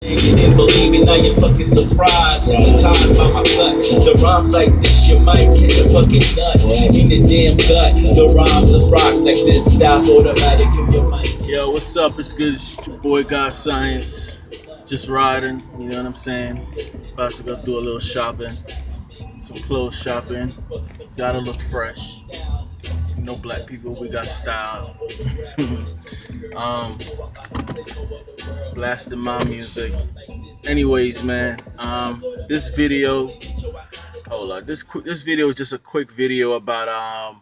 You didn't believe it, now you're fucking surprised. Hypnotized by my cut. The rhymes like this, you might catch a fucking nut in the damn gut. The rhymes of rock like this, style's automatic in your mind. Yo, what's up? It's good. It's your boy God Science. Just riding, you know what I'm saying? About to go do a little shopping, some clothes shopping. Gotta look fresh. You know, black people, we got style. um, Blasting my music. Anyways, man, this video, hold on, this video is just a quick video about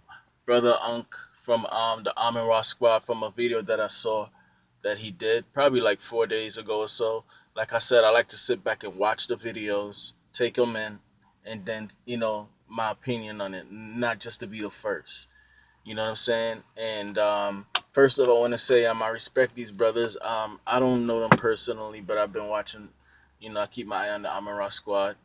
brother Unk from the Amin Ra Squad, from a video that I saw that he did probably like 4 days ago or so. Like I said, I like to sit back and watch the videos, take them in, and then my opinion on it, not just to be the first. You know what I'm saying? And first of all, I want to say I respect these brothers. I don't know them personally, but I've been watching. I keep my eye on the Amin Ra Squad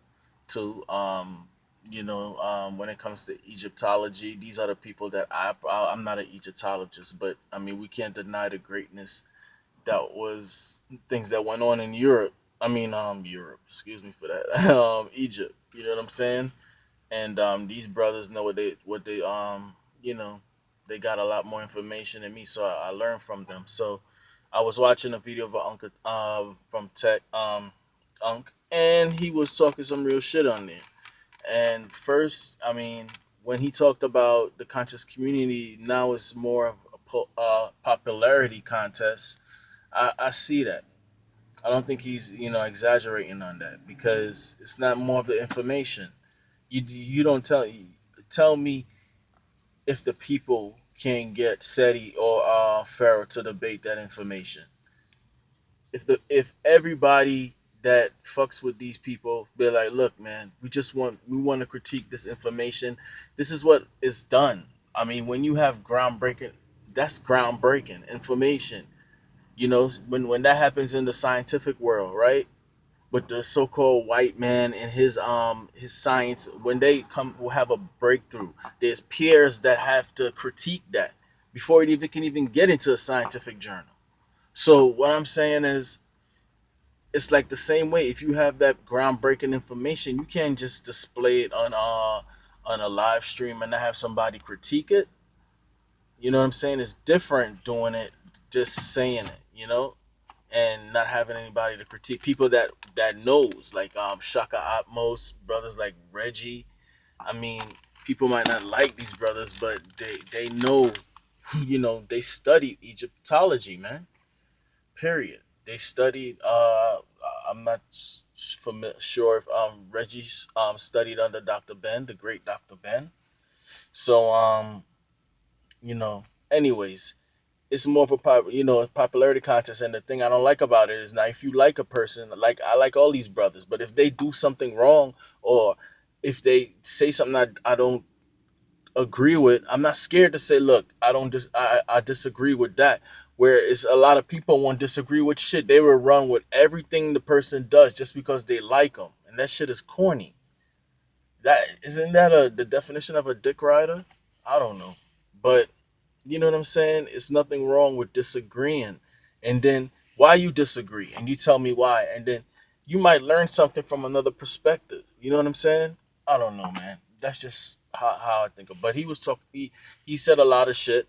too. When it comes to Egyptology, these are the people that I'm not an Egyptologist, but I mean we can't deny the greatness that was things that went on in Europe. I mean, Europe. Excuse me for that. Egypt. You know what I'm saying? And these brothers know you know, they got a lot more information than me, so I learned from them. So I was watching a video of a uncle from Tech Unk, and he was talking some real shit on there. And first, I mean, when he talked about the conscious community, now it's more of a popularity contest. I see that. I don't think he's exaggerating on that, because it's not more of the information. You don't tell me if the people can get SETI or Pharaoh to debate that information. If everybody that fucks with these people be like, look, man, we want to critique this information. This is what is done. I mean, when you have groundbreaking, that's groundbreaking information. When that happens in the scientific world, right? But the so-called white man and his science, when they come will have a breakthrough, there's peers that have to critique that before it even can even get into a scientific journal. So what I'm saying is, it's like the same way. If you have that groundbreaking information, you can't just display it on a live stream and not have somebody critique it. You know what I'm saying? It's different doing it, just saying it, and not having anybody to critique. People that knows, like Shaka Atmos, brothers like Reggie. I mean, people might not like these brothers, but they know, they studied Egyptology, man. Period. They studied. I'm not sure if Reggie studied under Dr. Ben, the great Dr. Ben. So you know. Anyways, it's more of a popularity contest, and the thing I don't like about it is, now if you like a person, like I like all these brothers, but if they do something wrong, or if they say something I don't agree with, I'm not scared to say, look, I disagree with that. Whereas a lot of people won't disagree with shit, they will run with everything the person does just because they like them, and that shit is corny. That isn't that the definition of a dick rider? I don't know, but you know what I'm saying? It's nothing wrong with disagreeing. And then why you disagree, and you tell me why, and then you might learn something from another perspective. You know what I'm saying? I don't know, man. That's just how I think of. But he was talking. He said a lot of shit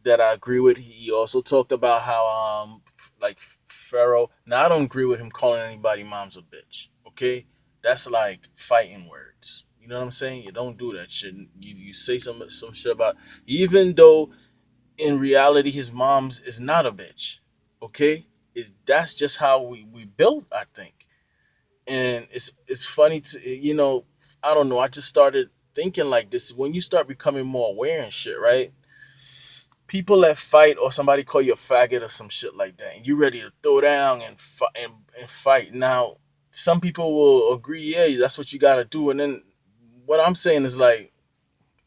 that I agree with. He also talked about how like Pharaoh. Now I don't agree with him calling anybody mom's a bitch. Okay, that's like fighting words. You know what I'm saying? You don't do that shit. You say some shit about, even though in reality his mom's is not a bitch. Okay, that's just how we built, I think. And it's funny to I don't know. I just started thinking like this. When you start becoming more aware and shit, right? People that fight, or somebody call you a faggot or some shit like that, and you ready to throw down and fight. Now, some people will agree, yeah, that's what you gotta do. And then what I'm saying is like,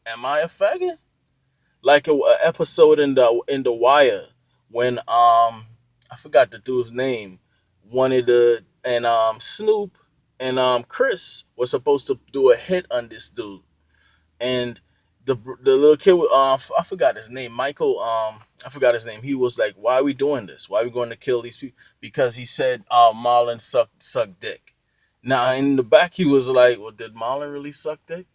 am I a faggot? Like a episode in the Wire, when I forgot the dude's name, wanted to, and Snoop and Chris was supposed to do a hit on this dude, and the little kid with I forgot his name, Michael. I forgot his name. He was like, "Why are we doing this? Why are we going to kill these people?" Because he said Marlon sucked dick. Now in the back he was like, "Well, did Marlon really suck dick?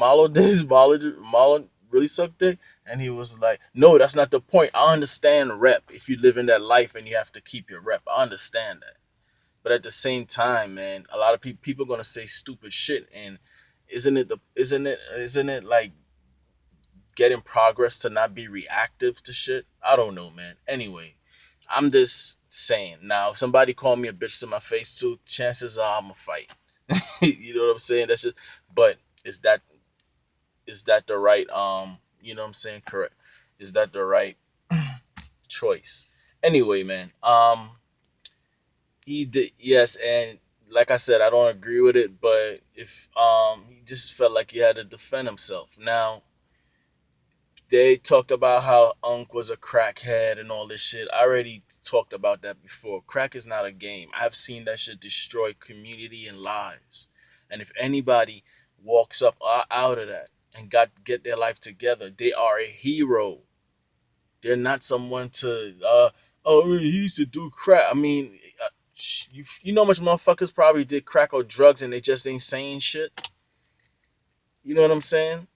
Marlon really suck dick?" And he was like, "No, that's not the point. I understand rep. If you live in that life and you have to keep your rep, I understand that. But at the same time, man, a lot of people are gonna say stupid shit, and isn't it like getting progress to not be reactive to shit? I don't know, man. Anyway, I'm just saying. Now, if somebody call me a bitch to my face too, chances are I'm a fight. You know what I'm saying? That's just. But is that the right you know what I'm saying? Correct. Is that the right choice? Anyway, man. He did, yes, and like I said, I don't agree with it, but if he just felt like he had to defend himself. Now they talked about how Unc was a crackhead and all this shit. I already talked about that before. Crack is not a game. I've seen that shit destroy community and lives. And if anybody walks up out of that and get their life together, they are a hero. They're not someone to oh, he used to do crack. I mean, you know how much motherfuckers probably did crack or drugs and they just ain't saying shit. You know what I'm saying?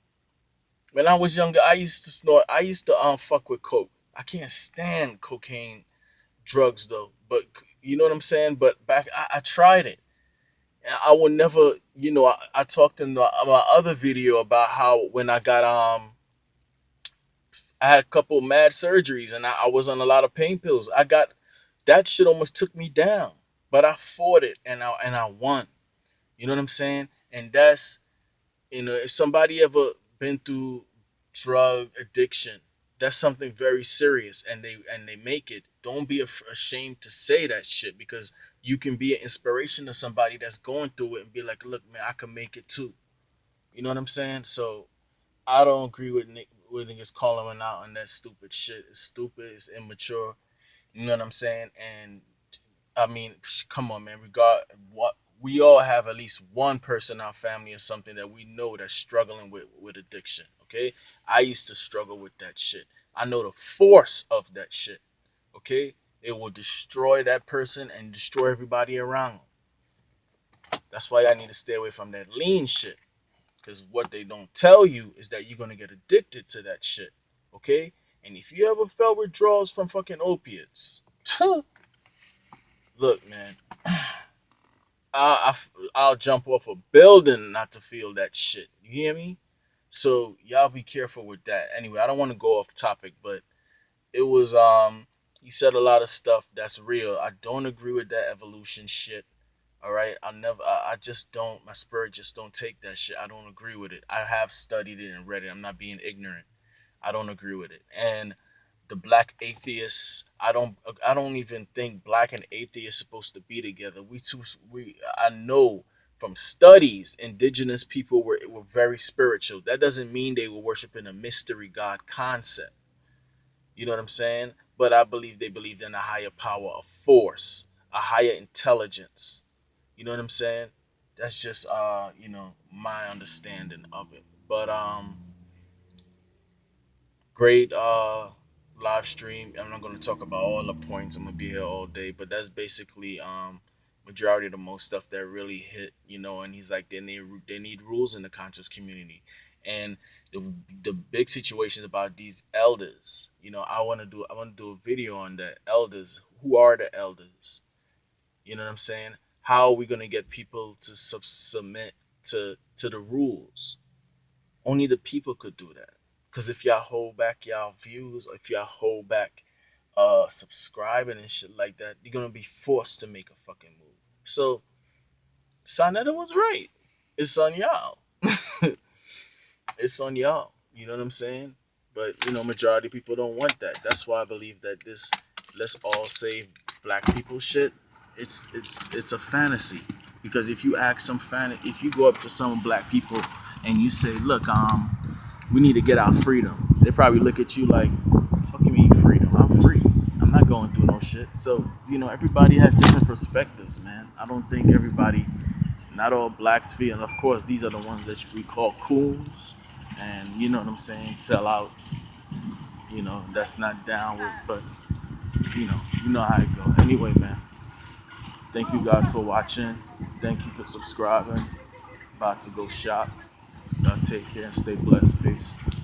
When I was younger, I used to snort. I used to fuck with coke. I can't stand cocaine, drugs though. But you know what I'm saying. But back, I tried it. And I would never, I talked in my other video about how when I had a couple mad surgeries and I was on a lot of pain pills. I got that shit almost took me down, but I fought it and I won. You know what I'm saying? And that's if somebody ever been through drug addiction, that's something very serious, and they make it. Don't be ashamed to say that shit because you can be an inspiration to somebody that's going through it and be like, look, man, I can make it too. You know what I'm saying? So I don't agree with niggas calling him out on that stupid shit. It's stupid. It's immature. You know what I'm saying? And I mean, come on, man. Regard what we all have at least one person in our family or something that we know that's struggling with addiction. Okay, I used to struggle with that shit. I know the force of that shit. Okay, it will destroy that person and destroy everybody around them. That's why I need to stay away from that lean shit. Because what they don't tell you is that you're gonna get addicted to that shit. Okay, and if you ever felt withdrawals from fucking opiates, look, man, I, I'll jump off a building not to feel that shit. You hear me? So y'all be careful with that. Anyway, I don't want to go off topic, but it was he said a lot of stuff that's real. I don't agree with that evolution shit. All right, I just don't. My spirit just don't take that shit. I don't agree with it. I have studied it and read it. I'm not being ignorant. I don't agree with it. And the black atheists, I don't even think black and atheists supposed to be together. I know from studies indigenous people were very spiritual. That doesn't mean they were worshiping a mystery god concept. You know what I'm saying? But I believe they believed in a higher power, a force, a higher intelligence. You know what I'm saying? That's just my understanding of it. But great live stream. I'm not going to talk about all the points. I'm going to be here all day, but that's basically majority of the most stuff that really hit, and he's like they need rules in the conscious community. And the big situations about these elders, I want to do a video on the elders. Who are the elders? You know what I'm saying? How are we going to get people to submit to the rules? Only the people could do that. Because if y'all hold back y'all views, or if y'all hold back subscribing and shit like that, you're gonna be forced to make a fucking move. So Sonetta was right. It's on y'all. It's on y'all. You know what I'm saying? But majority of people don't want that. That's why I believe that this let's all save black people shit. It's a fantasy. Because if you go up to some black people and you say, look, we need to get our freedom. They probably look at you like, fuck you mean freedom? I'm free. I'm not going through no shit. So, everybody has different perspectives, man. I don't think everybody, not all blacks feel, and of course, these are the ones that we call coons and you know what I'm saying, sellouts. That's not down with, but you know how it go. Anyway, man, thank you guys for watching. Thank you for subscribing. About to go shop. Y'all take care and stay blessed. Peace.